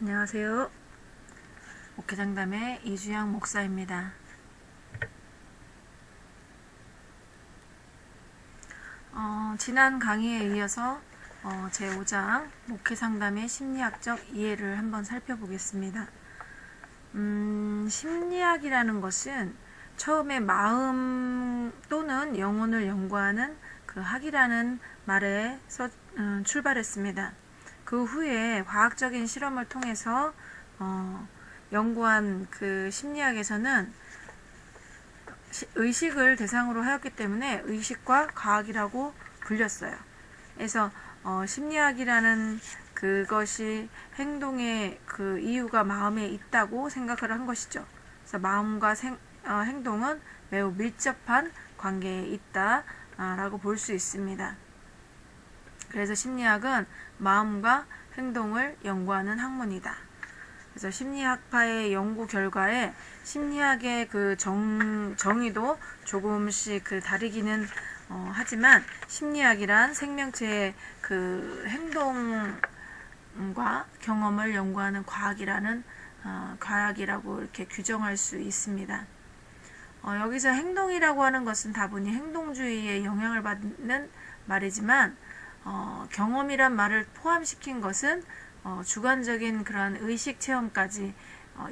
안녕하세요. 목회장담의 이주영 목사입니다. 지난 강의에 이어서 제5장 목회상담의 심리학적 이해를 한번 살펴보겠습니다. 심리학이라는 것은 처음에 마음 또는 영혼을 연구하는 그 학이라는 말에서 출발했습니다. 그 후에 과학적인 실험을 통해서 연구한 그 심리학에서는 의식을 대상으로 하였기 때문에 의식과 과학이라고 불렸어요. 그래서 심리학이라는 그것이 행동의 그 이유가 마음에 있다고 생각을 한 것이죠. 그래서 마음과 행동은 매우 밀접한 관계에 있다라고 볼 수 있습니다. 그래서 심리학은 마음과 행동을 연구하는 학문이다. 그래서 심리학파의 연구 결과에 심리학의 그 정의도 조금씩 그 다르기는 하지만 심리학이란 생명체의 그 행동과 경험을 연구하는 과학이라고 이렇게 규정할 수 있습니다. 여기서 행동이라고 하는 것은 다분히 행동주의에 영향을 받는 말이지만 경험이란 말을 포함시킨 것은 주관적인 그러한 의식 체험까지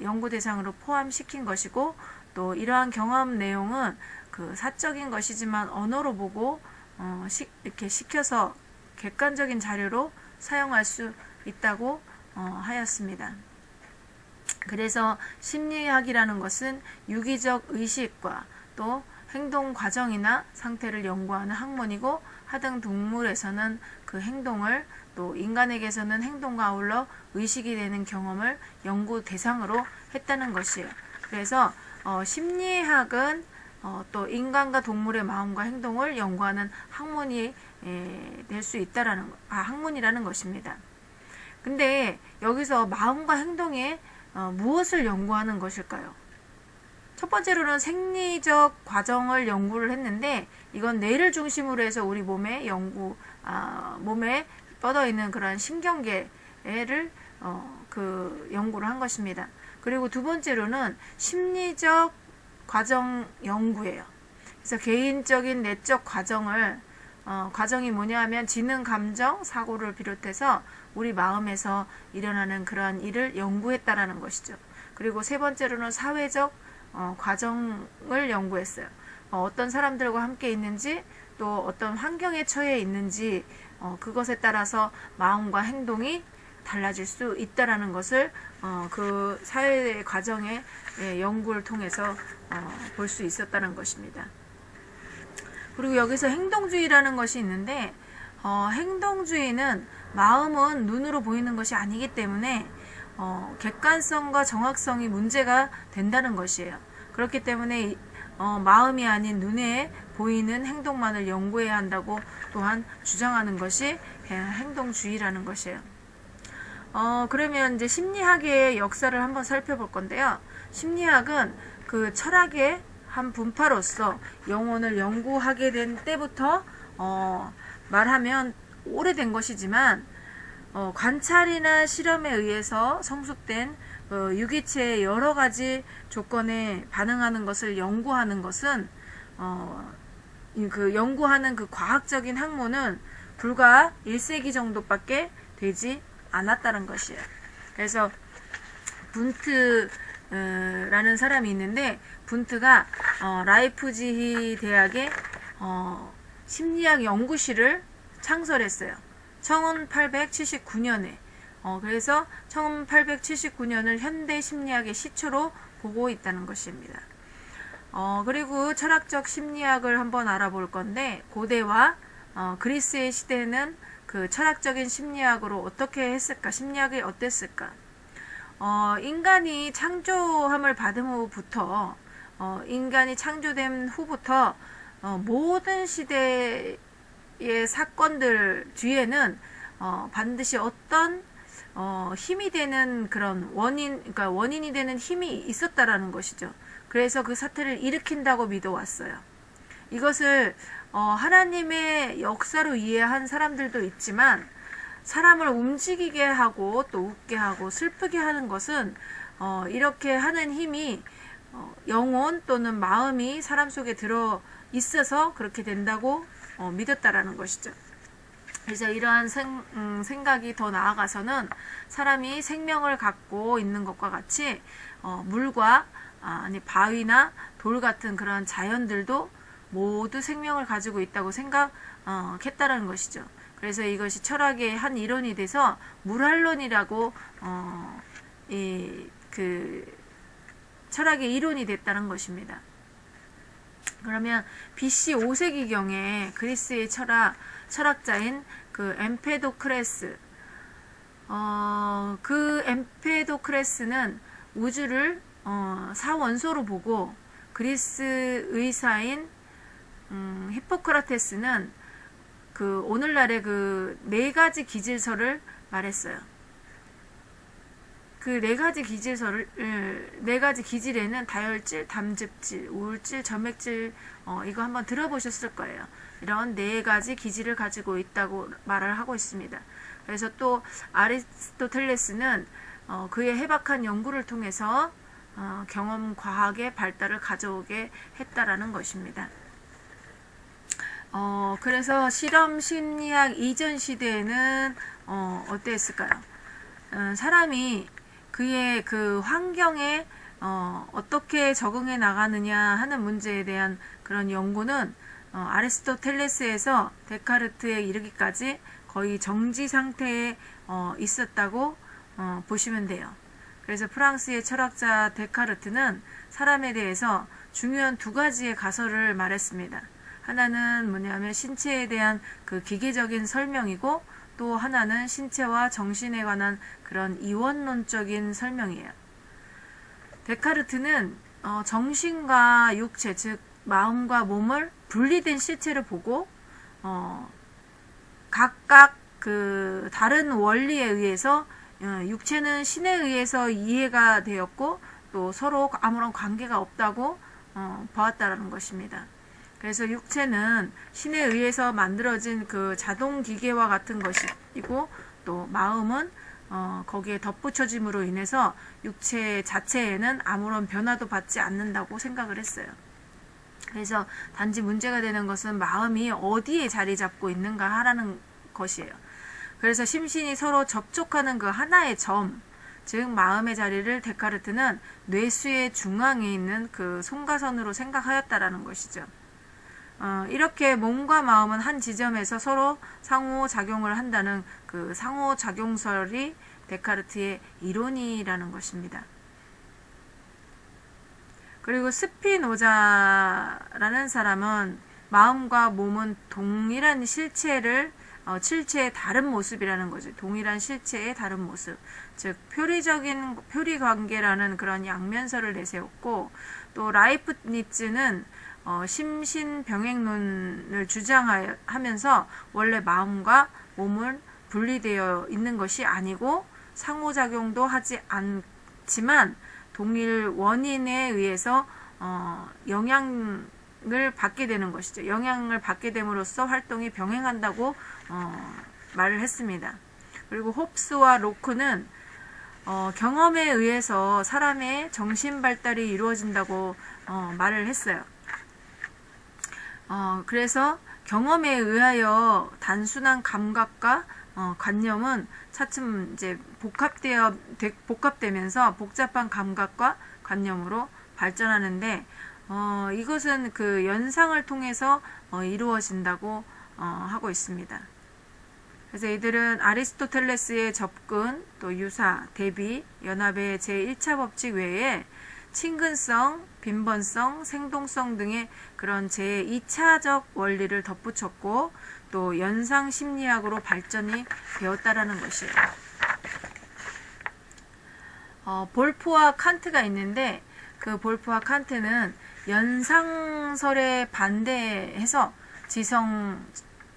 연구 대상으로 포함시킨 것이고, 또 이러한 경험 내용은 그 사적인 것이지만 언어로 보고 이렇게 시켜서 객관적인 자료로 사용할 수 있다고 하였습니다. 그래서 심리학이라는 것은 유기적 의식과 또 행동 과정이나 상태를 연구하는 학문이고, 하등 동물에서는 그 행동을, 또 인간에게서는 행동과 아울러 의식이 되는 경험을 연구 대상으로 했다는 것이에요. 그래서 심리학은 또 인간과 동물의 마음과 행동을 연구하는 학문이 될 수 있다라는 학문이라는 것입니다. 근데 여기서 마음과 행동에 무엇을 연구하는 것일까요? 첫 번째로는 생리적 과정을 연구를 했는데, 이건 뇌를 중심으로 해서 우리 몸에 몸에 뻗어 있는 그런 신경계를 그 연구를 한 것입니다. 그리고 두 번째로는 심리적 과정 연구예요. 그래서 개인적인 내적 과정이 뭐냐 하면 지능, 감정, 사고를 비롯해서 우리 마음에서 일어나는 그러한 일을 연구했다라는 것이죠. 그리고 세 번째로는 사회적 과정을 연구했어요. 어떤 사람들과 함께 있는지, 또 어떤 환경에 처해 있는지, 그것에 따라서 마음과 행동이 달라질 수 있다라는 것을 그 사회의 과정의 연구를 통해서 볼 수 있었다는 것입니다. 그리고 여기서 행동주의라는 것이 있는데, 행동주의는 마음은 눈으로 보이는 것이 아니기 때문에 객관성과 정확성이 문제가 된다는 것이에요. 그렇기 때문에 마음이 아닌 눈에 보이는 행동만을 연구해야 한다고 또한 주장하는 것이 행동주의라는 것이에요. 그러면 이제 심리학의 역사를 한번 살펴볼 건데요. 심리학은 그 철학의 한 분파로서 영혼을 연구하게 된 때부터 말하면 오래된 것이지만, 관찰이나 실험에 의해서 성숙된 유기체의 여러 가지 조건에 반응하는 것을 연구하는 것은 그 연구하는 그 과학적인 학문은 불과 1세기 정도밖에 되지 않았다는 것이에요. 그래서 분트라는 사람이 있는데, 분트가 라이프지히 대학의 심리학 연구실을 창설했어요. 1879년에. 그래서 1879년을 현대 심리학의 시초로 보고 있다는 것입니다. 그리고 철학적 심리학을 한번 알아볼 건데, 고대와 그리스의 시대는 그 철학적인 심리학으로 어떻게 했을까? 심리학이 어땠을까? 인간이 창조함을 받은 후부터, 인간이 창조된 후부터 모든 시대의 사건들 뒤에는 반드시 어떤 힘이 되는 그런 그러니까 원인이 되는 힘이 있었다라는 것이죠. 그래서 그 사태를 일으킨다고 믿어왔어요. 이것을 하나님의 역사로 이해한 사람들도 있지만, 사람을 움직이게 하고 또 웃게 하고 슬프게 하는 것은 이렇게 하는 힘이 영혼 또는 마음이 사람 속에 들어 있어서 그렇게 된다고 믿었다라는 것이죠. 그래서 이러한 생각이 더 나아가서는 사람이 생명을 갖고 있는 것과 같이 물과 아니 바위나 돌 같은 그런 자연들도 모두 생명을 가지고 있다고 생각했다라는 것이죠. 그래서 이것이 철학의 한 이론이 돼서 물환론이라고 철학의 이론이 됐다는 것입니다. 그러면 BC 5세기경에 그리스의 철학자인 그 엠페도크레스, 그 엠페도크레스는 우주를 사원소로 보고 그리스 의사인 히포크라테스는 그 오늘날의 그 4가지 기질서를 말했어요. 그 4가지 기질서를 4가지 기질에는 다혈질, 담즙질, 우울질, 점액질 이거 한번 들어보셨을 거예요. 이런 4가지 기질을 가지고 있다고 말을 하고 있습니다. 그래서 또 아리스토텔레스는 그의 해박한 연구를 통해서 경험 과학의 발달을 가져오게 했다라는 것입니다. 그래서 실험 심리학 이전 시대에는 어땠을까요? 사람이 그의 그 환경에 어떻게 적응해 나가느냐 하는 문제에 대한 그런 연구는 아리스토텔레스에서 데카르트에 이르기까지 거의 정지 상태에 있었다고 보시면 돼요. 그래서 프랑스의 철학자 데카르트는 사람에 대해서 중요한 2가지의 가설을 말했습니다. 하나는 뭐냐면 신체에 대한 그 기계적인 설명이고 또 하나는 신체와 정신에 관한 그런 이원론적인 설명이에요. 데카르트는 정신과 육체, 즉 마음과 몸을 분리된 실체를 보고 각각 그 다른 원리에 의해서 육체는 신에 의해서 이해가 되었고 또 서로 아무런 관계가 없다고 보았다라는 것입니다. 그래서 육체는 신에 의해서 만들어진 그 자동 기계와 같은 것이고 또 마음은 거기에 덧붙여짐으로 인해서 육체 자체에는 아무런 변화도 받지 않는다고 생각을 했어요. 그래서 단지 문제가 되는 것은 마음이 어디에 자리 잡고 있는가 하라는 것이에요. 그래서 심신이 서로 접촉하는 그 하나의 점, 즉 마음의 자리를 데카르트는 뇌수의 중앙에 있는 그 송가선으로 생각하였다라는 것이죠. 이렇게 몸과 마음은 한 지점에서 서로 상호작용을 한다는 그 상호작용설이 데카르트의 이론이라는 것입니다. 그리고 스피노자라는 사람은 마음과 몸은 동일한 실체의 다른 모습이라는 거죠. 동일한 실체의 다른 모습. 즉, 표리 관계라는 그런 양면설을 내세웠고, 또 라이프니츠는 심신병행론을 주장하면서 원래 마음과 몸은 분리되어 있는 것이 아니고 상호작용도 하지 않지만 동일 원인에 의해서 영향을 받게 되는 것이죠. 영향을 받게 됨으로써 활동이 병행한다고 말을 했습니다. 그리고 홉스와 로크는 경험에 의해서 사람의 정신 발달이 이루어진다고 말을 했어요. 그래서 경험에 의하여 단순한 감각과 관념은 차츰 이제 복합되면서 복잡한 감각과 관념으로 발전하는데 이것은 그 연상을 통해서 이루어진다고 하고 있습니다. 그래서 이들은 아리스토텔레스의 접근, 또 유사, 대비, 연합의 제1차 법칙 외에 친근성, 빈번성, 생동성 등의 그런 제2차적 원리를 덧붙였고 또 연상 심리학으로 발전이 되었다라는 것이에요. 볼프와 칸트가 있는데 그 볼프와 칸트는 연상설에 반대해서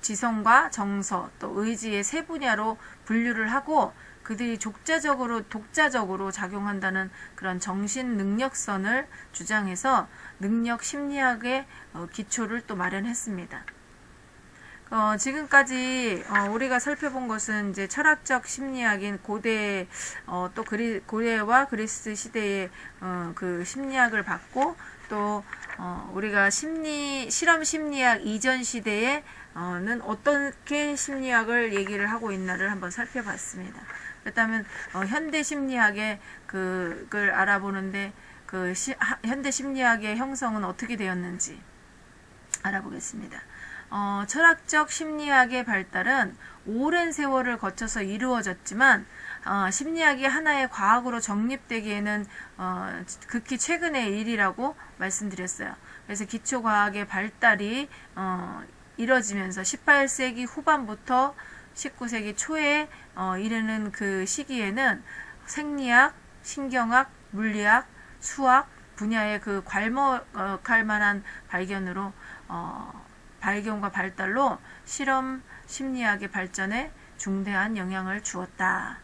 지성과 정서 또 의지의 세 분야로 분류를 하고 그들이 독자적으로 작용한다는 그런 정신 능력선을 주장해서 능력 심리학의 기초를 또 마련했습니다. 지금까지 우리가 살펴본 것은 이제 철학적 심리학인 또 고대와 그리스 시대의 그 심리학을 봤고, 또 우리가 실험 심리학 이전 시대에는 어떻게 심리학을 얘기를 하고 있나를 한번 살펴봤습니다. 그렇다면 현대 심리학의 그걸 알아보는데 현대 심리학의 형성은 어떻게 되었는지 알아보겠습니다. 철학적 심리학의 발달은 오랜 세월을 거쳐서 이루어졌지만 심리학이 하나의 과학으로 정립되기에는 극히 최근의 일이라고 말씀드렸어요. 그래서 기초과학의 발달이 이뤄지면서 18세기 후반부터 19세기 초에 이르는 그 시기에는 생리학, 신경학, 물리학, 수학 분야의 그 괄목할 만한 발견과 발달로 실험 심리학의 발전에 중대한 영향을 주었다.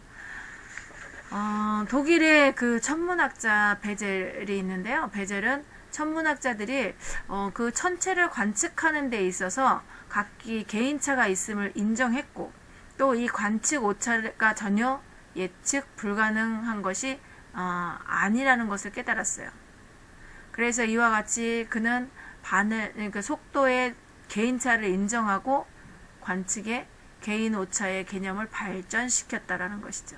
독일의 그 천문학자 베젤이 있는데요. 베젤은 천문학자들이 그 천체를 관측하는 데 있어서 각기 개인차가 있음을 인정했고, 또 이 관측 오차가 전혀 예측 불가능한 것이 아니라는 것을 깨달았어요. 그래서 이와 같이 그는 그러니까 속도의 개인차를 인정하고 관측의 개인 오차의 개념을 발전시켰다라는 것이죠.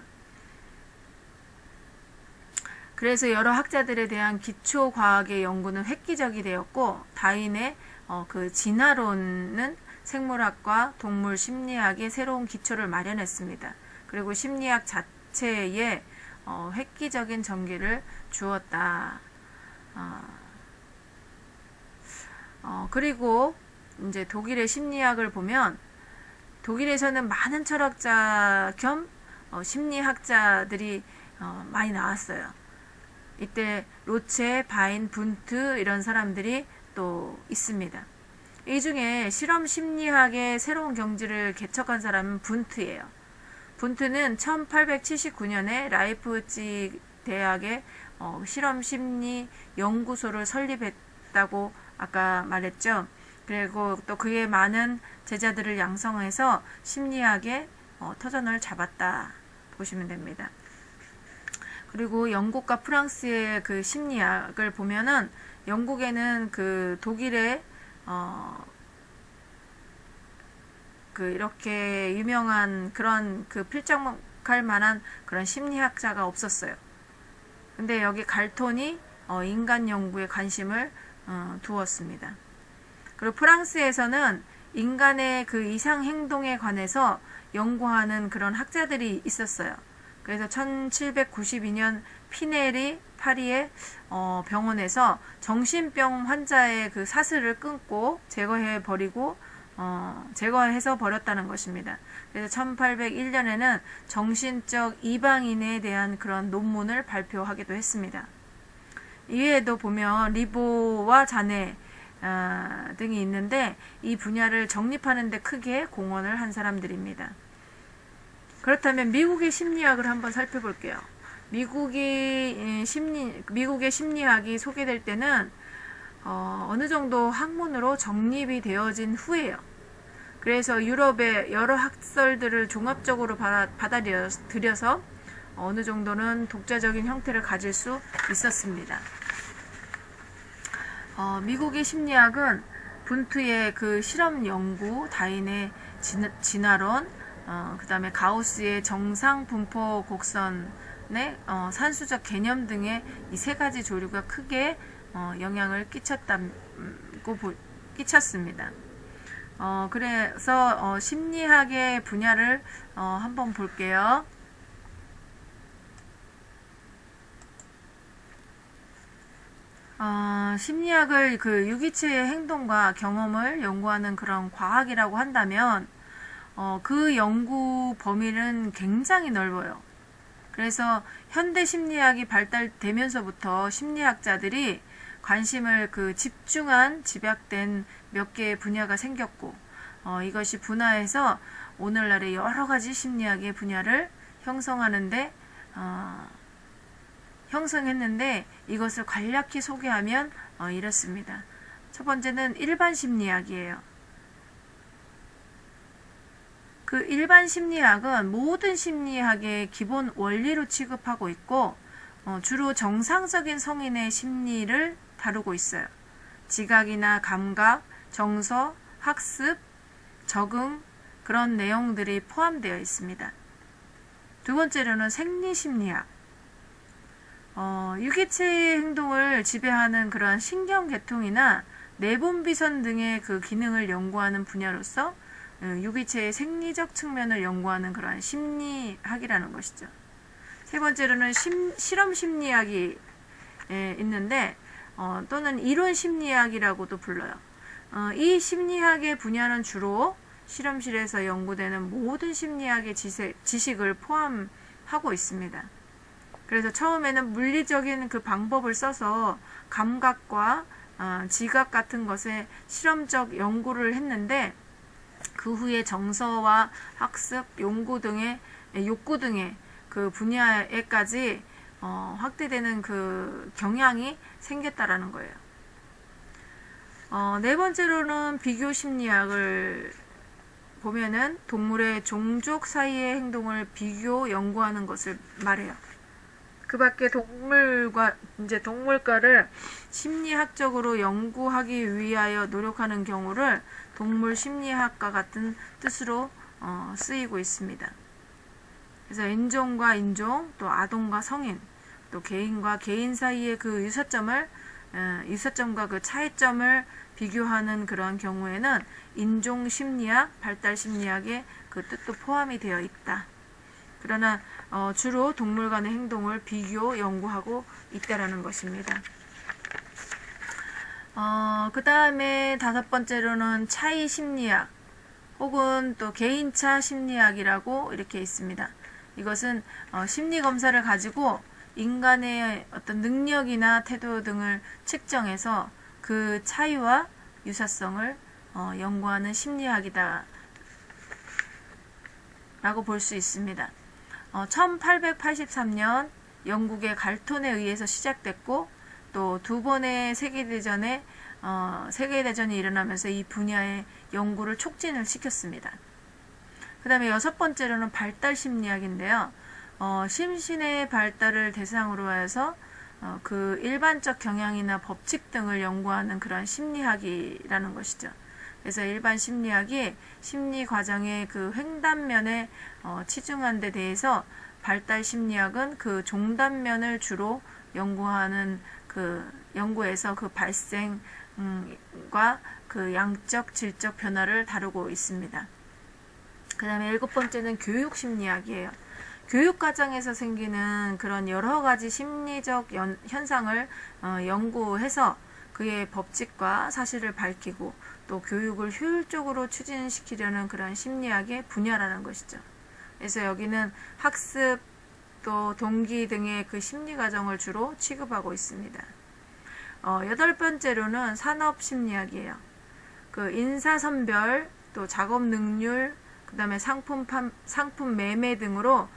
그래서 여러 학자들에 대한 기초 과학의 연구는 획기적이 되었고, 다윈의 그 진화론은 생물학과 동물 심리학의 새로운 기초를 마련했습니다. 그리고 심리학 자체에 획기적인 전개를 주었다. 그리고 이제 독일의 심리학을 보면, 독일에서는 많은 철학자 겸 심리학자들이 많이 나왔어요. 이때 로체, 바인, 분트 이런 사람들이 또 있습니다. 이 중에 실험 심리학의 새로운 경지를 개척한 사람은 분트예요. 분트는 1879년에 라이프치히 대학의 실험 심리 연구소를 설립했다고 아까 말했죠. 그리고 또 그의 많은 제자들을 양성해서 심리학의 터전을 잡았다 보시면 됩니다. 그리고 영국과 프랑스의 그 심리학을 보면은, 영국에는 그 독일의 이렇게 유명한 그런 필적할 만한 그런 심리학자가 없었어요. 근데 여기 갈톤이 인간 연구에 관심을 두었습니다. 그리고 프랑스에서는 인간의 그 이상 행동에 관해서 연구하는 그런 학자들이 있었어요. 그래서 1792년 피넬이 파리의 병원에서 정신병 환자의 그 사슬을 끊고 제거해서 버렸다는 것입니다. 그래서 1801년에는 정신적 이방인에 대한 그런 논문을 발표하기도 했습니다. 이외에도 보면 리보와 자네 등이 있는데, 이 분야를 정립하는 데 크게 공헌을 한 사람들입니다. 그렇다면 미국의 심리학을 한번 살펴볼게요. 미국의 심리학이 소개될 때는 어느 정도 학문으로 정립이 되어진 후에요. 그래서 유럽의 여러 학설들을 종합적으로 받아들여서 어느 정도는 독자적인 형태를 가질 수 있었습니다. 미국의 심리학은 분트의 그 실험 연구, 다윈의 진화론, 그 다음에 가우스의 정상 분포 곡선의 산수적 개념 등의 이 세 가지 조류가 크게 영향을 끼쳤습니다. 그래서 심리학의 분야를 한번 볼게요. 심리학을 그 유기체의 행동과 경험을 연구하는 그런 과학이라고 한다면 그 연구 범위는 굉장히 넓어요. 그래서 현대 심리학이 발달되면서부터 심리학자들이 관심을 집중한 집약된 몇 개의 분야가 생겼고, 이것이 분화해서 오늘날의 여러 가지 심리학의 분야를 형성했는데, 이것을 간략히 소개하면 이렇습니다. 첫 번째는 일반 심리학이에요. 그 일반 심리학은 모든 심리학의 기본 원리로 취급하고 있고 주로 정상적인 성인의 심리를 다루고 있어요. 지각이나 감각, 정서, 학습, 적응 그런 내용들이 포함되어 있습니다. 두 번째로는 생리심리학. 유기체의 행동을 지배하는 그러한 신경계통이나 내분비선 등의 그 기능을 연구하는 분야로서 유기체의 생리적 측면을 연구하는 그러한 심리학이라는 것이죠. 세 번째로는 실험 심리학이 있는데 또는 이론 심리학이라고도 불러요. 이 심리학의 분야는 주로 실험실에서 연구되는 모든 심리학의 지식을 포함하고 있습니다. 그래서 처음에는 물리적인 그 방법을 써서 감각과 지각 같은 것에 실험적 연구를 했는데 그 후에 정서와 학습, 욕구 등의 그 분야에까지 확대되는 그 경향이 생겼다라는 거예요. 네 번째로는 비교 심리학을 보면은 동물의 종족 사이의 행동을 비교 연구하는 것을 말해요. 그 밖에 동물과를 심리학적으로 연구하기 위하여 노력하는 경우를 동물 심리학과 같은 뜻으로 쓰이고 있습니다. 그래서 인종과 인종, 또 아동과 성인, 또 개인과 개인 사이의 그 유사점과 그 차이점을 비교하는 그러한 경우에는 인종 심리학, 발달 심리학의 그 뜻도 포함이 되어 있다. 그러나 주로 동물 간의 행동을 비교 연구하고 있다라는 것입니다. 그 다음에 다섯 번째로는 차이 심리학 혹은 또 개인차 심리학이라고 이렇게 있습니다. 이것은 심리 검사를 가지고 인간의 어떤 능력이나 태도 등을 측정해서 그 차이와 유사성을 연구하는 심리학이다 라고 볼 수 있습니다. 1883년 영국의 갈톤에 의해서 시작됐고 또 두 번의 세계대전이 일어나면서 이 분야의 연구를 촉진을 시켰습니다. 그 다음에 여섯 번째로는 발달 심리학인데요. 심신의 발달을 대상으로 해서 그 일반적 경향이나 법칙 등을 연구하는 그런 심리학이라는 것이죠. 그래서 일반 심리학이 심리 과정의 그 횡단면에 치중한 데 대해서 발달 심리학은 그 종단면을 주로 연구해서 그 발생과 그 양적, 질적 변화를 다루고 있습니다. 그 다음에 일곱 번째는 교육 심리학이에요. 교육 과정에서 생기는 그런 여러 가지 심리적 현상을 연구해서 그의 법칙과 사실을 밝히고 또 교육을 효율적으로 추진시키려는 그런 심리학의 분야라는 것이죠. 그래서 여기는 학습 또 동기 등의 그 심리 과정을 주로 취급하고 있습니다. 여덟 번째로는 산업 심리학이에요. 그 인사선별 또 작업 능률 그 다음에 상품 매매 등으로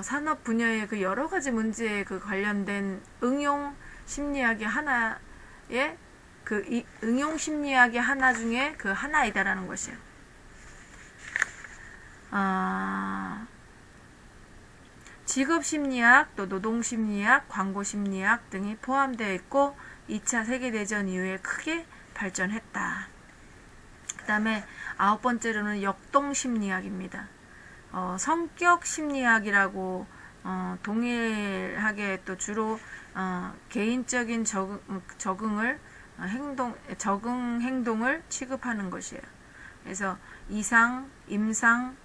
산업 분야의 그 여러 가지 문제에 그 관련된 응용 심리학의 하나 중에 그 하나이다라는 것이에요. 직업 심리학, 또 노동 심리학, 광고 심리학 등이 포함되어 있고 2차 세계대전 이후에 크게 발전했다. 그 다음에 아홉 번째로는 역동 심리학입니다. 성격 심리학이라고 동일하게 또 주로 개인적인 적응 행동을 취급하는 것이에요. 그래서 이상, 임상,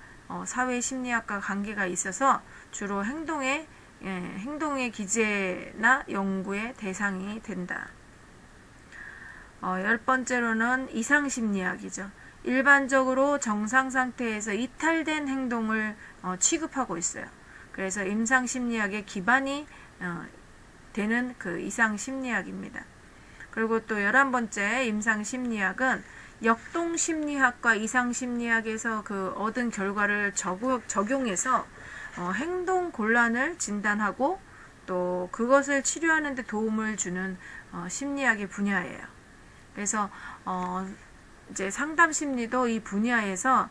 사회 심리학과 관계가 있어서 주로 행동의 기제나 연구의 대상이 된다. 열 번째로는 이상 심리학이죠. 일반적으로 정상 상태에서 이탈된 행동을 취급하고 있어요. 그래서 임상 심리학의 기반이 되는 그 이상 심리학입니다. 그리고 또 11번째 임상 심리학은 역동 심리학과 이상 심리학에서 그 얻은 결과를 적용해서 행동 곤란을 진단하고 또 그것을 치료하는 데 도움을 주는 심리학의 분야예요. 그래서 이제 상담 심리도 이 분야에서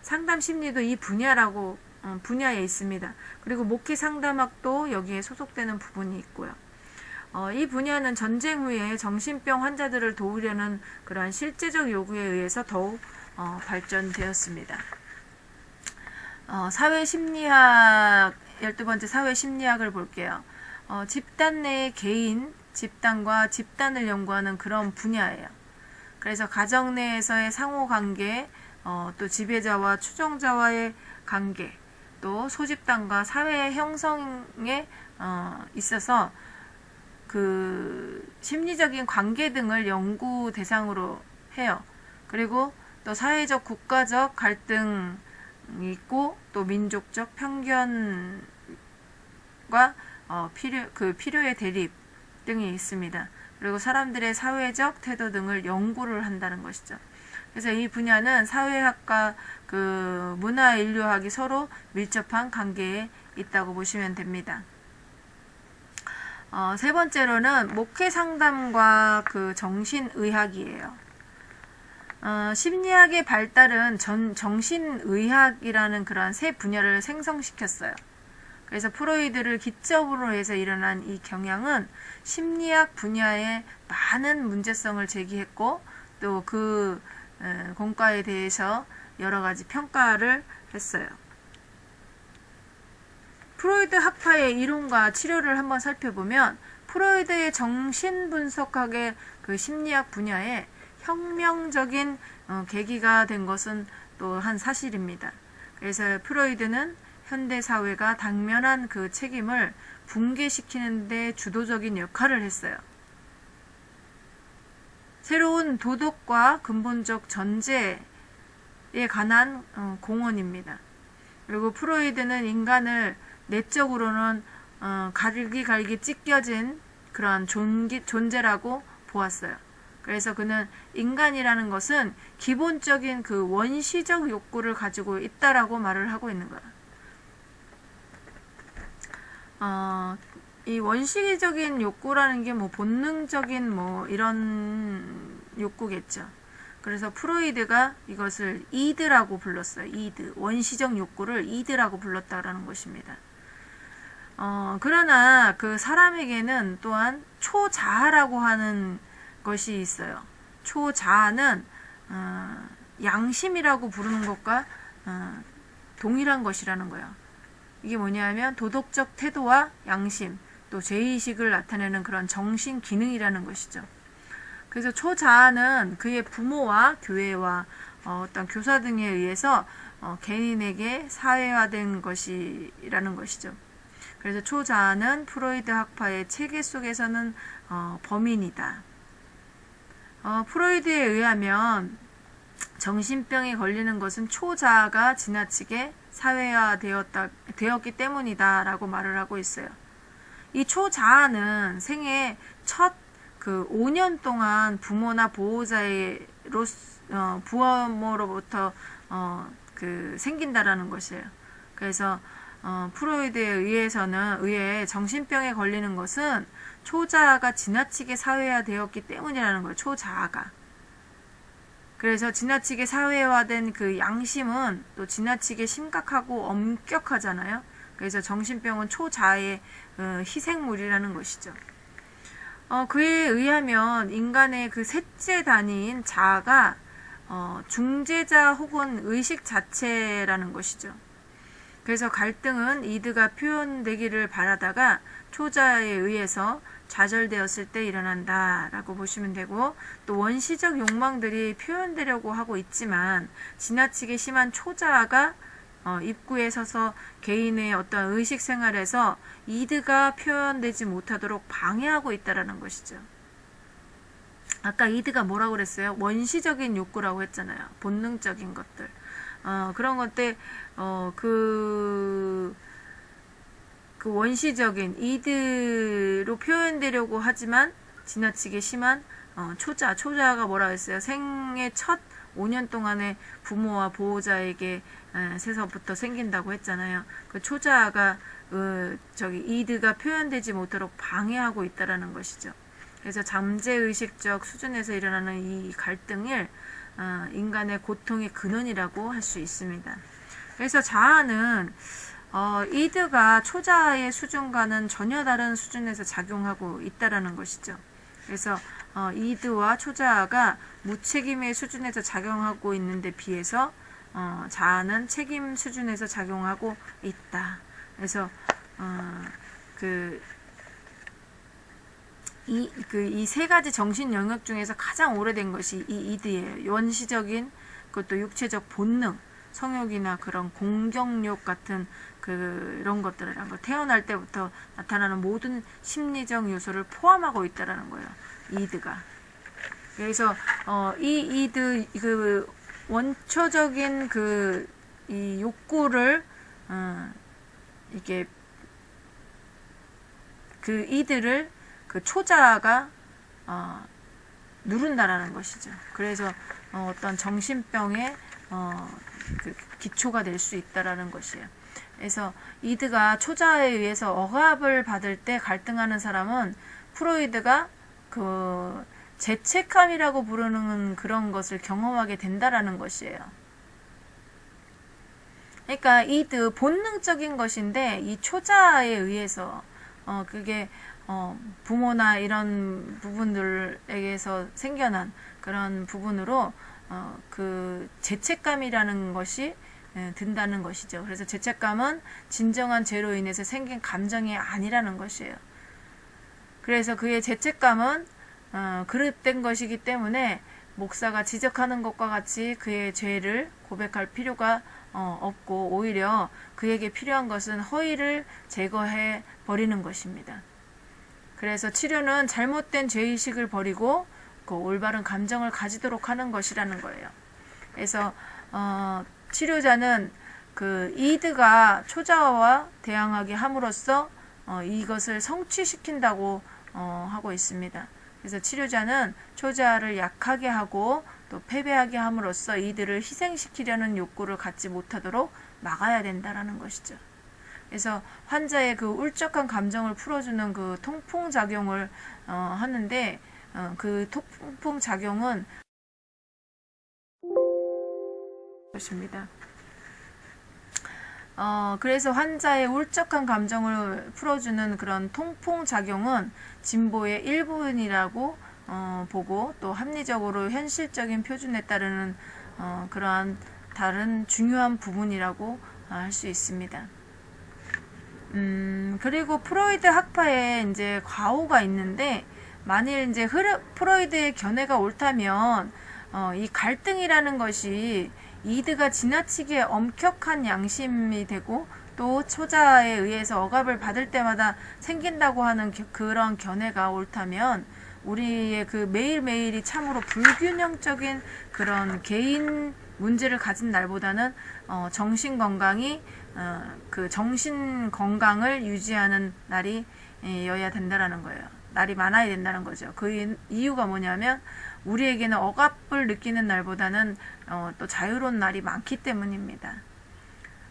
상담 심리도 이 분야에 있습니다. 그리고 목회 상담학도 여기에 소속되는 부분이 있고요. 이 분야는 전쟁 후에 정신병 환자들을 도우려는 그러한 실제적 요구에 의해서 더욱 발전되었습니다. 사회심리학, 12번째 사회심리학을 볼게요. 집단 내의 개인, 집단과 집단을 연구하는 그런 분야예요. 그래서 가정 내에서의 상호관계, 또 지배자와 추종자와의 관계, 또 소집단과 사회 형성에 있어서 그 심리적인 관계 등을 연구 대상으로 해요. 그리고 또 사회적 국가적 갈등이 있고 또 민족적 편견과 필요의 대립 등이 있습니다. 그리고 사람들의 사회적 태도 등을 연구를 한다는 것이죠. 그래서 이 분야는 사회학과 그 문화인류학이 서로 밀접한 관계에 있다고 보시면 됩니다. 세 번째로는 목회 상담과 그 정신의학이에요. 심리학의 발달은 정신의학이라는 그러한 새 분야를 생성시켰어요. 그래서 프로이드를 기점으로 해서 일어난 이 경향은 심리학 분야에 많은 문제성을 제기했고 또 그 공과에 대해서 여러 가지 평가를 했어요. 프로이드 학파의 이론과 치료를 한번 살펴보면 프로이드의 정신분석학의 그 심리학 분야에 혁명적인 계기가 된 것은 또 한 사실입니다. 그래서 프로이드는 현대사회가 당면한 그 책임을 붕괴시키는 데 주도적인 역할을 했어요. 새로운 도덕과 근본적 전제에 관한 공헌입니다. 그리고 프로이드는 인간을 내적으로는 갈기 찢겨진 그러한 존재라고 보았어요. 그래서 그는 인간이라는 것은 기본적인 그 원시적 욕구를 가지고 있다라고 말을 하고 있는 거야. 이 원시적인 욕구라는 게 뭐 본능적인 뭐 이런 욕구겠죠. 그래서 프로이드가 이것을 이드라고 불렀어요. 이드. 원시적 욕구를 이드라고 불렀다라는 것입니다. 그러나 그 사람에게는 또한 초자아라고 하는 것이 있어요. 초자아는 양심이라고 부르는 것과 동일한 것이라는 거예요. 이게 뭐냐면 도덕적 태도와 양심, 또 죄의식을 나타내는 그런 정신 기능이라는 것이죠. 그래서 초자아는 그의 부모와 교회와 어떤 교사 등에 의해서 개인에게 사회화된 것이라는 것이죠. 그래서 초자아는 프로이드 학파의 체계 속에서는 범인이다. 프로이드에 의하면 정신병에 걸리는 것은 초자아가 지나치게 사회화되었기 때문이다라고 말을 하고 있어요. 이 초자아는 생애 첫 그 5년 동안 부모나 부모로부터 생긴다라는 것이에요. 그래서 프로이드에 의해 정신병에 걸리는 것은 초자아가 지나치게 사회화되었기 때문이라는 거예요. 초자아가. 그래서 지나치게 사회화된 그 양심은 또 지나치게 심각하고 엄격하잖아요. 그래서 정신병은 초자아의 희생물이라는 것이죠. 그에 의하면 인간의 그 셋째 단위인 자아가 중재자 혹은 의식 자체라는 것이죠. 그래서 갈등은 이드가 표현되기를 바라다가 초자아에 의해서 좌절되었을 때 일어난다라고 보시면 되고, 또 원시적 욕망들이 표현되려고 하고 있지만 지나치게 심한 초자아가 입구에 서서 개인의 어떤 의식 생활에서 이드가 표현되지 못하도록 방해하고 있다라는 것이죠. 아까 이드가 뭐라고 그랬어요? 원시적인 욕구라고 했잖아요. 본능적인 것들. 그런 것들, 그 원시적인 이드로 표현되려고 하지만 지나치게 심한 초자아가 뭐라고 했어요? 생애 첫 5년 동안에 부모와 보호자에게 세서부터 생긴다고 했잖아요. 그 초자아가 이드가 표현되지 못하도록 방해하고 있다라는 것이죠. 그래서 잠재의식적 수준에서 일어나는 이 갈등을 인간의 고통의 근원이라고 할 수 있습니다. 그래서 자아는 이드가 초자아의 수준과는 전혀 다른 수준에서 작용하고 있다라는 것이죠. 그래서 이드와 초자아가 무책임의 수준에서 작용하고 있는데 비해서 자아는 책임 수준에서 작용하고 있다. 그래서 이 세 가지 정신 영역 중에서 가장 오래된 것이 이 이드예요. 원시적인 그것도 육체적 본능, 성욕이나 그런 공경욕 같은 그런 것들이란 거, 태어날 때부터 나타나는 모든 심리적 요소를 포함하고 있다라는 거예요. 이드가. 그래서 이 이드 그 원초적인 이 욕구를 이게 그 이드를 그 초자가 누른다라는 것이죠. 그래서 어떤 정신병의 그 기초가 될 수 있다라는 것이에요. 그래서 이드가 초자에 의해서 억압을 받을 때 갈등하는 사람은 프로이드가 그 죄책감이라고 부르는 그런 것을 경험하게 된다라는 것이에요. 그러니까 이드 본능적인 것인데 이 초자에 의해서 그게 부모나 이런 부분들에게서 생겨난 그런 부분으로 그 죄책감이라는 것이 든다는 것이죠. 그래서 죄책감은 진정한 죄로 인해서 생긴 감정이 아니라는 것이에요. 그래서 그의 죄책감은 그릇된 것이기 때문에 목사가 지적하는 것과 같이 그의 죄를 고백할 필요가 없고 오히려 그에게 필요한 것은 허위를 제거해 버리는 것입니다. 그래서 치료는 잘못된 죄의식을 버리고 그 올바른 감정을 가지도록 하는 것이라는 거예요. 그래서 치료자는 그 이드가 초자아와 대항하게 함으로써 이것을 성취시킨다고 하고 있습니다. 그래서 치료자는 초자아를 약하게 하고 또 패배하게 함으로써 이들을 희생시키려는 욕구를 갖지 못하도록 막아야 된다라는 것이죠. 그래서 환자의 그 울적한 감정을 풀어주는 그 통풍작용을 하는데 그 통풍작용은 것입니다. 그래서 환자의 울적한 감정을 풀어주는 그런 통풍작용은 진보의 일부분이라고 보고 또 합리적으로 현실적인 표준에 따르는 그러한 다른 중요한 부분이라고 할 수 있습니다. 그리고 프로이드 학파에 이제 과오가 있는데 만일 이제 프로이드의 견해가 옳다면 이 갈등이라는 것이 이드가 지나치게 엄격한 양심이 되고 또 초자에 의해서 억압을 받을 때마다 생긴다고 하는 그런 견해가 옳다면 우리의 그 매일매일이 참으로 불균형적인 그런 개인 문제를 가진 날보다는 정신 건강이 그 정신 건강을 유지하는 날이 여야 된다라는 거예요. 날이 많아야 된다는 거죠. 그 이유가 뭐냐면 우리에게는 억압을 느끼는 날보다는 또 자유로운 날이 많기 때문입니다.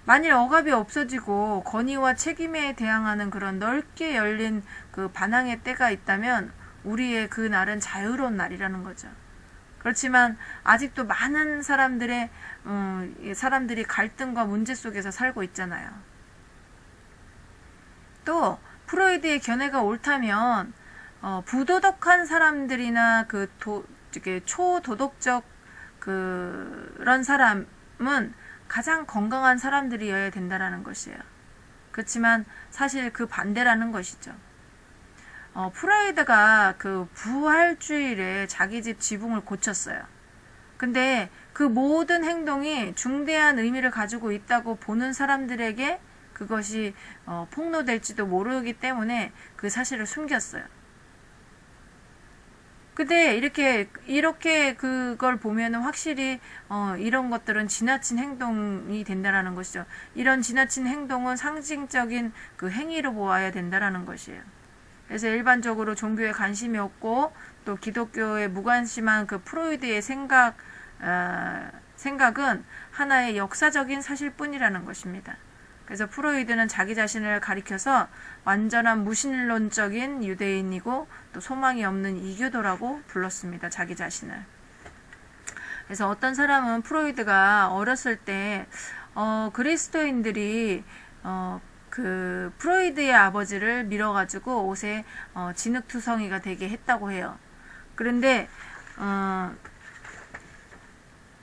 만일 억압이 없어지고 권위와 책임에 대항하는 그런 넓게 열린 그 반항의 때가 있다면 우리의 그 날은 자유로운 날이라는 거죠. 그렇지만 아직도 많은 사람들이 갈등과 문제 속에서 살고 있잖아요. 또 프로이드의 견해가 옳다면 부도덕한 사람들이나 초도덕적 그런 사람은 가장 건강한 사람들이어야 된다라는 것이에요. 그렇지만 사실 그 반대라는 것이죠. 프로이드가 그 부활주일에 자기 집 지붕을 고쳤어요. 근데 그 모든 행동이 중대한 의미를 가지고 있다고 보는 사람들에게 그것이 폭로될지도 모르기 때문에 그 사실을 숨겼어요. 근데 이렇게 그걸 보면은 확실히 이런 것들은 지나친 행동이 된다라는 것이죠. 이런 지나친 행동은 상징적인 그 행위로 보아야 된다라는 것이에요. 그래서 일반적으로 종교에 관심이 없고 또 기독교에 무관심한 그 프로이드의 생각은 하나의 역사적인 사실뿐이라는 것입니다. 그래서 프로이드는 자기 자신을 가리켜서 완전한 무신론적인 유대인이고 또 소망이 없는 이교도라고 불렀습니다. 자기 자신을. 그래서 어떤 사람은 프로이드가 어렸을 때 그리스도인들이 그 프로이드의 아버지를 밀어가지고 옷에 진흙투성이가 되게 했다고 해요. 그런데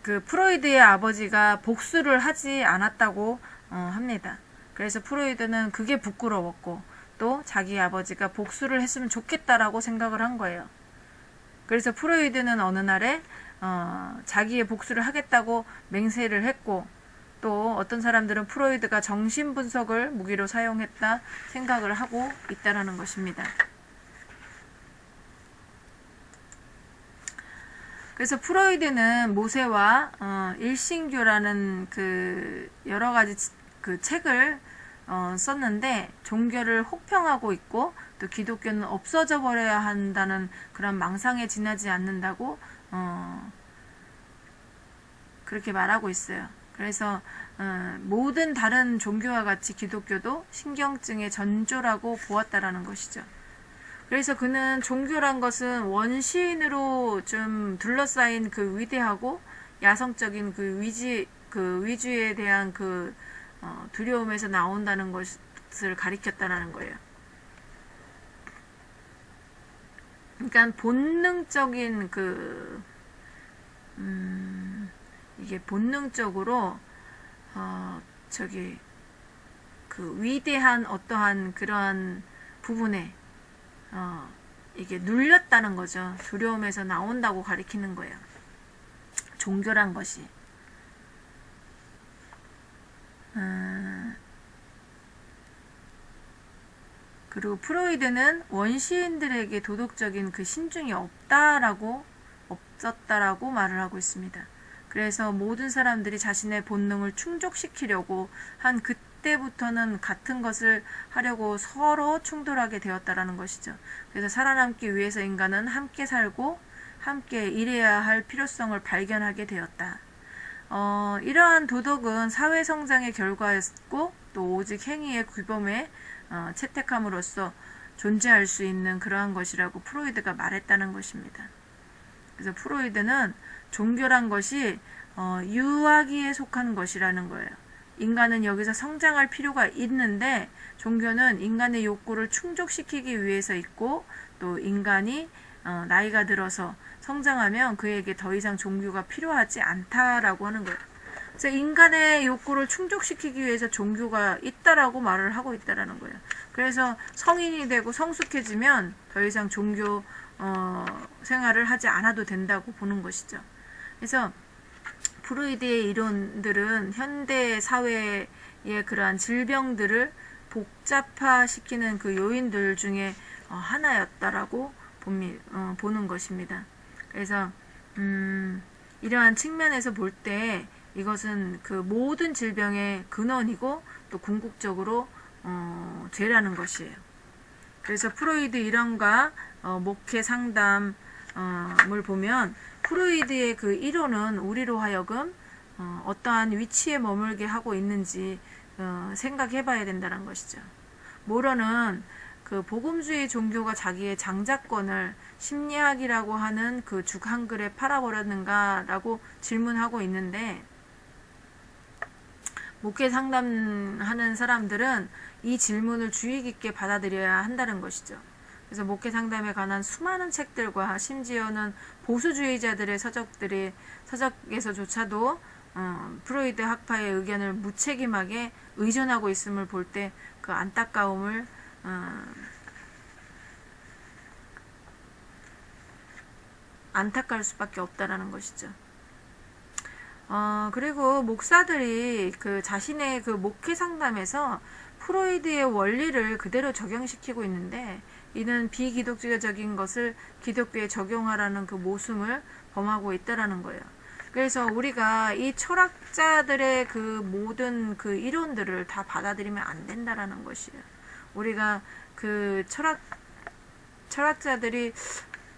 그 프로이드의 아버지가 복수를 하지 않았다고 합니다. 그래서 프로이드는 그게 부끄러웠고 또 자기 아버지가 복수를 했으면 좋겠다라고 생각을 한 거예요. 그래서 프로이드는 어느 날에 자기의 복수를 하겠다고 맹세를 했고, 또 어떤 사람들은 프로이드가 정신분석을 무기로 사용했다 생각을 하고 있다라는 것입니다. 그래서 프로이드는 모세와 일신교라는 그 여러 가지 그 책을 썼는데, 종교를 혹평하고 있고 또 기독교는 없어져 버려야 한다는 그런 망상에 지나지 않는다고 그렇게 말하고 있어요. 그래서 모든 다른 종교와 같이 기독교도 신경증의 전조라고 보았다라는 것이죠. 그래서 그는 종교란 것은 원시인으로 좀 둘러싸인 그 위대하고 야성적인 그 위주에 대한 그 두려움에서 나온다는 것을 가리켰다라는 거예요. 그러니까 본능적인 이게 본능적으로 그 위대한 어떠한 그런 부분에 이게 눌렸다는 거죠. 두려움에서 나온다고 가리키는 거예요. 종교란 것이. 그리고 프로이드는 원시인들에게 도덕적인 그 신중이 없었다라고 말을 하고 있습니다. 그래서 모든 사람들이 자신의 본능을 충족시키려고 한 그때부터는 같은 것을 하려고 서로 충돌하게 되었다라는 것이죠. 그래서 살아남기 위해서 인간은 함께 살고 함께 일해야 할 필요성을 발견하게 되었다. 이러한 도덕은 사회 성장의 결과였고 또 오직 행위의 규범에 채택함으로써 존재할 수 있는 그러한 것이라고 프로이드가 말했다는 것입니다. 그래서 프로이드는 종교란 것이 유아기에 속한 것이라는 거예요. 인간은 여기서 성장할 필요가 있는데 종교는 인간의 욕구를 충족시키기 위해서 있고, 또 인간이 나이가 들어서 성장하면 그에게 더 이상 종교가 필요하지 않다라고 하는 거예요. 그래서 인간의 욕구를 충족시키기 위해서 종교가 있다라고 말을 하고 있다라는 거예요. 그래서 성인이 되고 성숙해지면 더 이상 종교 생활을 하지 않아도 된다고 보는 것이죠. 그래서 프로이드의 이론들은 현대 사회의 그러한 질병들을 복잡화시키는 그 요인들 중에 하나였다라고 보는 것입니다. 그래서 이러한 측면에서 볼 때 이것은 그 모든 질병의 근원이고 또 궁극적으로 죄라는 것이에요. 그래서 프로이드 이론과 목회 상담을 보면 프로이드의 그 이론은 우리로 하여금 어떠한 위치에 머물게 하고 있는지 생각해 봐야 된다는 것이죠. 모러는 그 복음주의 종교가 자기의 장자권을 심리학이라고 하는 그 죽 한글에 팔아버렸는가라고 질문하고 있는데, 목회 상담하는 사람들은 이 질문을 주의 깊게 받아들여야 한다는 것이죠. 그래서 목회 상담에 관한 수많은 책들과 심지어는 보수주의자들의 서적에서조차도 프로이드 학파의 의견을 무책임하게 의존하고 있음을 볼 때 그 안타까움을 안타까울 수밖에 없다라는 것이죠. 그리고 목사들이 그 자신의 그 목회 상담에서 프로이드의 원리를 그대로 적용시키고 있는데, 이는 비기독교적인 것을 기독교에 적용하라는 그 모순을 범하고 있다라는 거예요. 그래서 우리가 이 철학자들의 그 모든 그 이론들을 다 받아들이면 안 된다라는 것이에요. 우리가 그 철학자들이,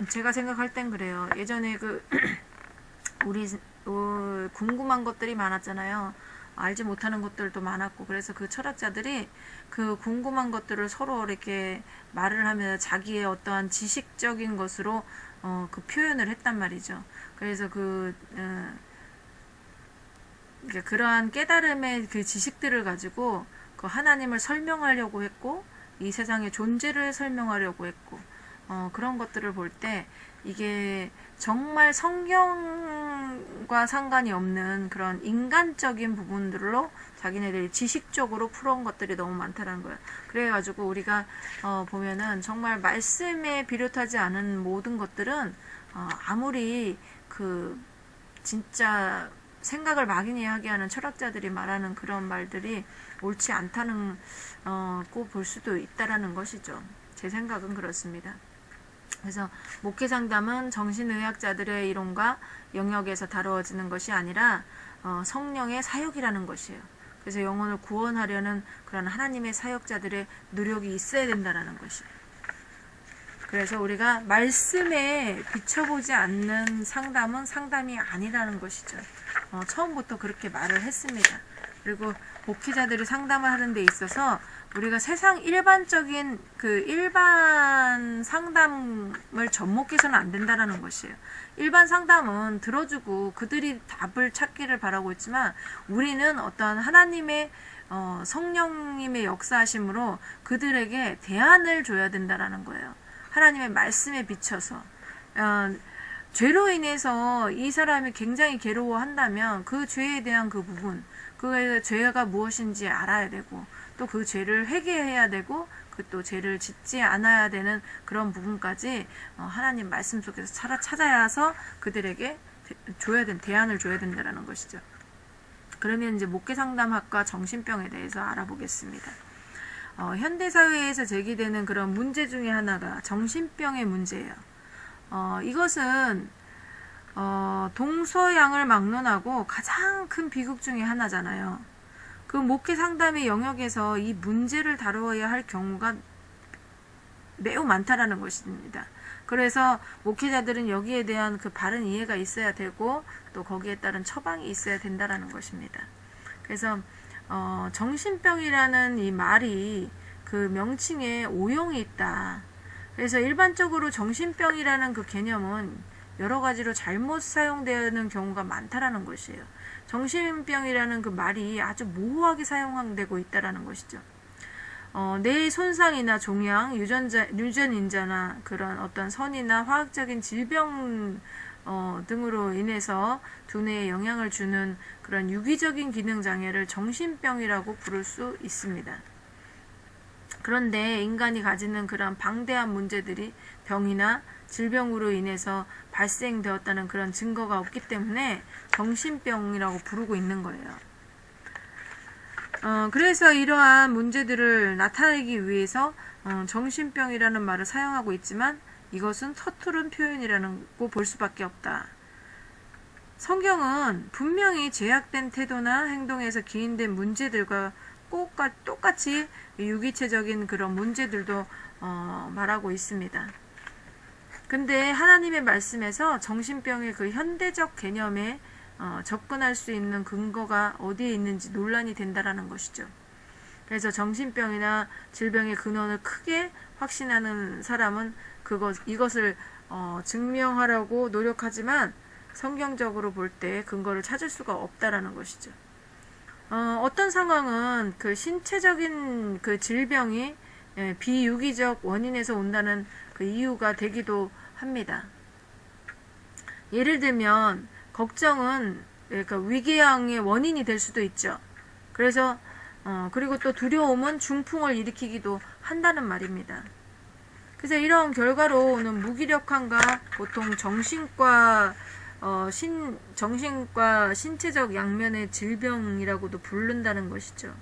제가 생각할 땐 그래요. 예전에 우리 궁금한 것들이 많았잖아요. 알지 못하는 것들도 많았고, 그래서 그 철학자들이 그 궁금한 것들을 서로 이렇게 말을 하면서 자기의 어떠한 지식적인 것으로 그 표현을 했단 말이죠. 그래서 그러한 깨달음의 그 지식들을 가지고 그 하나님을 설명하려고 했고, 이 세상의 존재를 설명하려고 했고, 그런 것들을 볼 때 이게 정말 성경과 상관이 없는 그런 인간적인 부분들로 자기네들이 지식적으로 풀어온 것들이 너무 많다는 거예요. 그래가지고 우리가 보면은 정말 말씀에 비롯하지 않은 모든 것들은 아무리 진짜 생각을 막연히 하게 하는 철학자들이 말하는 그런 말들이 옳지 않다는 고 볼 수도 있다라는 것이죠. 제 생각은 그렇습니다. 그래서 목회 상담은 정신의학자들의 이론과 영역에서 다루어지는 것이 아니라 성령의 사역이라는 것이에요. 그래서 영혼을 구원하려는 그런 하나님의 사역자들의 노력이 있어야 된다는 것이에요. 그래서 우리가 말씀에 비춰보지 않는 상담은 상담이 아니라는 것이죠. 처음부터 그렇게 말을 했습니다. 그리고 목회자들이 상담을 하는 데 있어서 우리가 세상 일반적인 일반 상담을 접목해서는 안 된다는 것이에요. 일반 상담은 들어주고 그들이 답을 찾기를 바라고 있지만, 우리는 어떤 하나님의 성령님의 역사하심으로 그들에게 대안을 줘야 된다는 거예요. 하나님의 말씀에 비춰서 죄로 인해서 이 사람이 굉장히 괴로워한다면 그 죄에 대한 그 부분, 그 죄가 무엇인지 알아야 되고, 또 그 죄를 회개해야 되고, 또 죄를 짓지 않아야 되는 그런 부분까지 하나님 말씀 속에서 찾아야서 그들에게 대안을 줘야 된다는 것이죠. 그러면 이제 목회상담학과 정신병에 대해서 알아보겠습니다. 현대사회에서 제기되는 그런 문제 중에 하나가 정신병의 문제예요. 이것은 동서양을 막론하고 가장 큰 비극 중에 하나잖아요. 그 목회 상담의 영역에서 이 문제를 다루어야 할 경우가 매우 많다라는 것입니다. 그래서 목회자들은 여기에 대한 그 바른 이해가 있어야 되고, 또 거기에 따른 처방이 있어야 된다라는 것입니다. 그래서 정신병이라는 이 말이 그 명칭에 오용이 있다. 그래서 일반적으로 정신병이라는 그 개념은 여러 가지로 잘못 사용되는 경우가 많다라는 것이에요. 정신병이라는 그 말이 아주 모호하게 사용되고 있다라는 것이죠. 뇌의 손상이나 종양, 유전인자나 그런 어떤 선이나 화학적인 질병 등으로 인해서 두뇌에 영향을 주는 그런 유기적인 기능 장애를 정신병이라고 부를 수 있습니다. 그런데 인간이 가지는 그런 방대한 문제들이 병이나 질병으로 인해서 발생되었다는 그런 증거가 없기 때문에 정신병이라고 부르고 있는 거예요. 그래서 이러한 문제들을 나타내기 위해서 정신병이라는 말을 사용하고 있지만, 이것은 서투른 표현이라고 볼 수밖에 없다. 성경은 분명히 제약된 태도나 행동에서 기인된 문제들과 똑같이 유기체적인 그런 문제들도 말하고 있습니다. 근데 하나님의 말씀에서 정신병의 그 현대적 개념에 접근할 수 있는 근거가 어디에 있는지 논란이 된다라는 것이죠. 그래서 정신병이나 질병의 근원을 크게 확신하는 사람은 이것을 증명하려고 노력하지만 성경적으로 볼 때 근거를 찾을 수가 없다라는 것이죠. 어떤 상황은 그 신체적인 그 질병이 비유기적 원인에서 온다는 그 이유가 되기도 합니다. 예를 들면 걱정은 그러니까 위궤양의 원인이 될 수도 있죠. 그래서 그리고 또 두려움은 중풍을 일으키기도 한다는 말입니다. 그래서 이런 결과로 오는 무기력함과 보통 정신과 신체적 양면의 질병이라고도 부른다는 것이죠.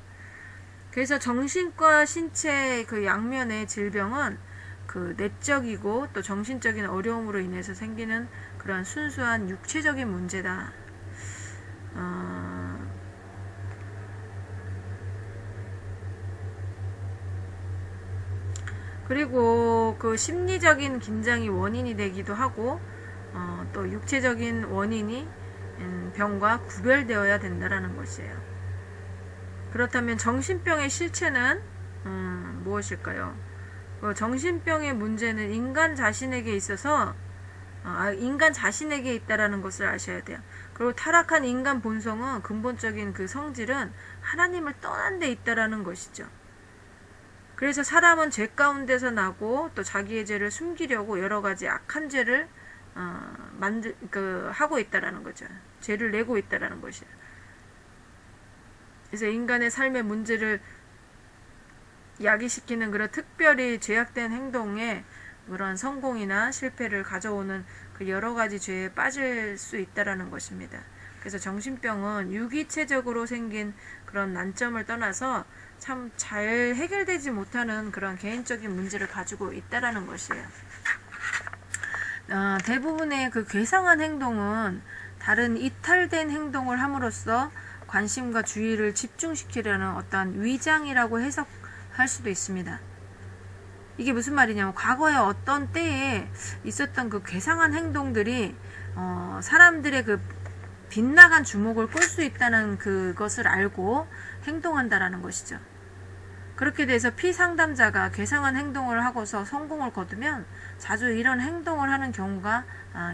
그래서 정신과 신체 그 양면의 질병은 그 내적이고 또 정신적인 어려움으로 인해서 생기는 그런 순수한 육체적인 문제다. 그리고 그 심리적인 긴장이 원인이 되기도 하고, 또 육체적인 원인이 병과 구별되어야 된다라는 것이에요. 그렇다면 정신병의 실체는 무엇일까요? 정신병의 문제는 인간 자신에게 있어서 인간 자신에게 있다라는 것을 아셔야 돼요. 그리고 타락한 인간 본성은 근본적인 그 성질은 하나님을 떠난 데 있다라는 것이죠. 그래서 사람은 죄 가운데서 나고 또 자기의 죄를 숨기려고 여러 가지 악한 죄를 하고 있다라는 거죠. 죄를 내고 있다라는 것이에요. 그래서 인간의 삶의 문제를 야기시키는 그런 특별히 죄악된 행동에 그런 성공이나 실패를 가져오는 그 여러 가지 죄에 빠질 수 있다라는 것입니다. 그래서 정신병은 유기체적으로 생긴 그런 난점을 떠나서 참 잘 해결되지 못하는 그런 개인적인 문제를 가지고 있다라는 것이에요. 대부분의 그 괴상한 행동은 다른 이탈된 행동을 함으로써 관심과 주의를 집중시키려는 어떤 위장이라고 해석할 수도 있습니다. 이게 무슨 말이냐면 과거에 어떤 때에 있었던 그 괴상한 행동들이 사람들의 그 빗나간 주목을 끌 수 있다는 그것을 알고 행동한다라는 것이죠. 그렇게 돼서 피상담자가 괴상한 행동을 하고서 성공을 거두면 자주 이런 행동을 하는 경우가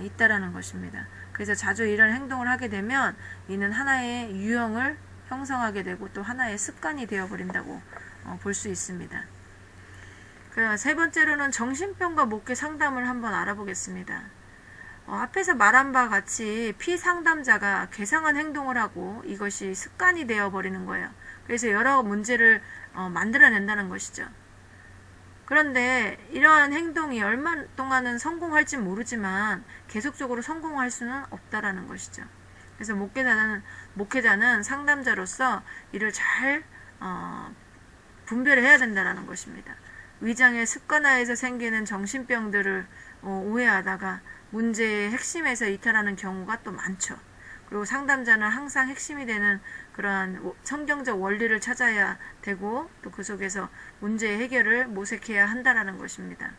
있다라는 것입니다. 그래서 자주 이런 행동을 하게 되면 이는 하나의 유형을 형성하게 되고 또 하나의 습관이 되어버린다고 볼 수 있습니다. 세 번째로는 정신병과 목회 상담을 한번 알아보겠습니다. 앞에서 말한 바와 같이 피상담자가 괴상한 행동을 하고 이것이 습관이 되어버리는 거예요. 그래서 여러 문제를 만들어낸다는 것이죠. 그런데 이러한 행동이 얼마 동안은 성공할지 모르지만 계속적으로 성공할 수는 없다라는 것이죠. 그래서 목회자는 상담자로서 이를 잘 분별해야 된다는 것입니다. 위장의 습관화에서 생기는 정신병들을 오해하다가 문제의 핵심에서 이탈하는 경우가 또 많죠. 그리고 상담자는 항상 핵심이 되는 그러한 성경적 원리를 찾아야 되고 또 그 속에서 문제의 해결을 모색해야 한다라는 것입니다.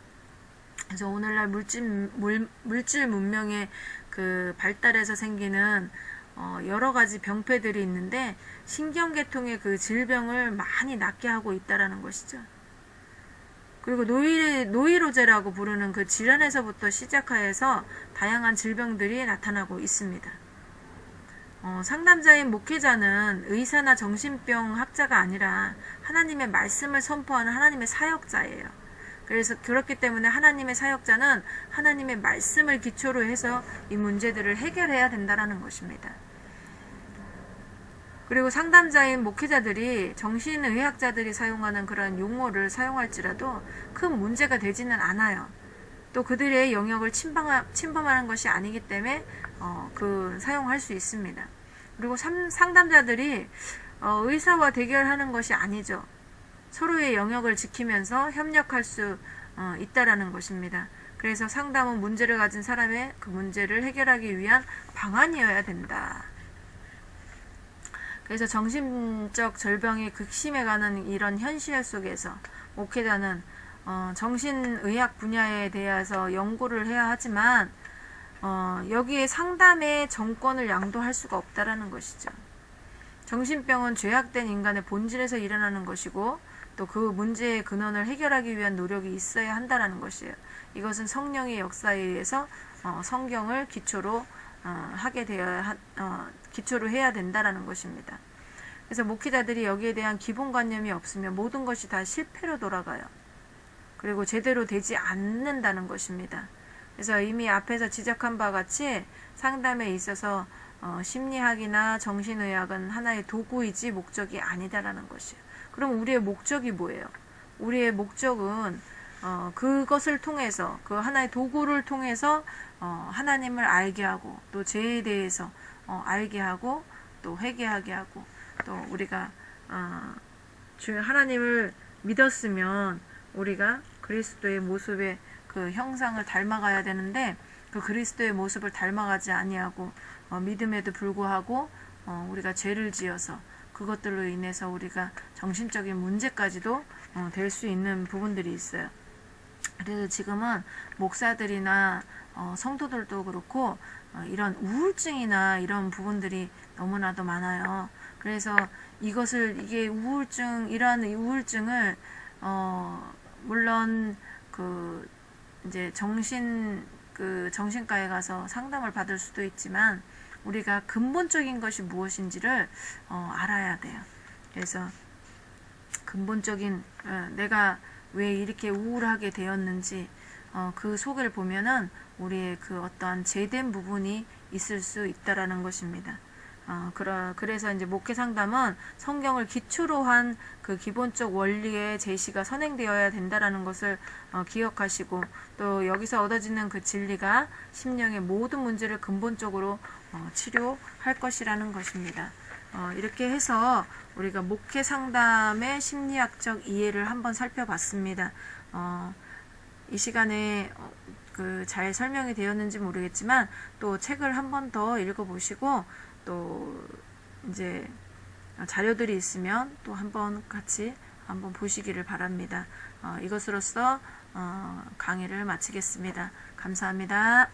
그래서 오늘날 물질 문명의 그 발달에서 생기는 여러 가지 병폐들이 있는데 신경계통의 그 질병을 많이 낫게 하고 있다라는 것이죠. 그리고 노이로제라고 부르는 그 질환에서부터 시작하여서 다양한 질병들이 나타나고 있습니다. 상담자인 목회자는 의사나 정신병 학자가 아니라 하나님의 말씀을 선포하는 하나님의 사역자예요. 그래서 그렇기 때문에 하나님의 사역자는 하나님의 말씀을 기초로 해서 이 문제들을 해결해야 된다는 것입니다. 그리고 상담자인 목회자들이 정신의학자들이 사용하는 그런 용어를 사용할지라도 큰 문제가 되지는 않아요. 또 그들의 영역을 침범하는 것이 아니기 때문에 사용할 수 있습니다. 그리고 상담자들이 의사와 대결하는 것이 아니죠. 서로의 영역을 지키면서 협력할 수 있다라는 것입니다. 그래서 상담은 문제를 가진 사람의 그 문제를 해결하기 위한 방안이어야 된다. 그래서 정신적 절병이 극심해가는 이런 현실 속에서 목회자는 정신의학 분야에 대해서 연구를 해야 하지만 여기에 상담의 정권을 양도할 수가 없다라는 것이죠. 정신병은 죄악된 인간의 본질에서 일어나는 것이고 또 그 문제의 근원을 해결하기 위한 노력이 있어야 한다라는 것이에요. 이것은 성령의 역사에 의해서 성경을 기초로 기초로 해야 된다라는 것입니다. 그래서 목회자들이 여기에 대한 기본관념이 없으면 모든 것이 다 실패로 돌아가요. 그리고 제대로 되지 않는다는 것입니다. 그래서 이미 앞에서 지적한 바와 같이 상담에 있어서 심리학이나 정신의학은 하나의 도구이지 목적이 아니다라는 것이에요. 그럼 우리의 목적이 뭐예요? 우리의 목적은 그것을 통해서 그 하나의 도구를 통해서 하나님을 알게 하고 또 죄에 대해서 알게 하고 또 회개하게 하고 또 우리가 하나님을 믿었으면 우리가 그리스도의 모습의 그 형상을 닮아가야 되는데 그 그리스도의 모습을 닮아가지 아니하고 믿음에도 불구하고 우리가 죄를 지어서 그것들로 인해서 우리가 정신적인 문제까지도 될 수 있는 부분들이 있어요. 그래서 지금은 목사들이나 성도들도 그렇고 이런 우울증이나 이런 부분들이 너무나도 많아요. 그래서 이게 이러한 우울증을 물론 이제 정신 그 정신과에 가서 상담을 받을 수도 있지만 우리가 근본적인 것이 무엇인지를 알아야 돼요. 그래서 근본적인 내가 왜 이렇게 우울하게 되었는지 그 속을 보면은 우리의 그 어떠한 제된 부분이 있을 수 있다라는 것입니다. 그래서 이제 목회 상담은 성경을 기초로 한 그 기본적 원리의 제시가 선행되어야 된다라는 것을 기억하시고, 또 여기서 얻어지는 그 진리가 심령의 모든 문제를 근본적으로 치료할 것이라는 것입니다. 이렇게 해서 우리가 목회 상담의 심리학적 이해를 한번 살펴봤습니다. 이 시간에 잘 설명이 되었는지 모르겠지만 또 책을 한 번 더 읽어보시고, 또 이제 자료들이 있으면 또 한번 같이 한번 보시기를 바랍니다. 이것으로써 강의를 마치겠습니다. 감사합니다.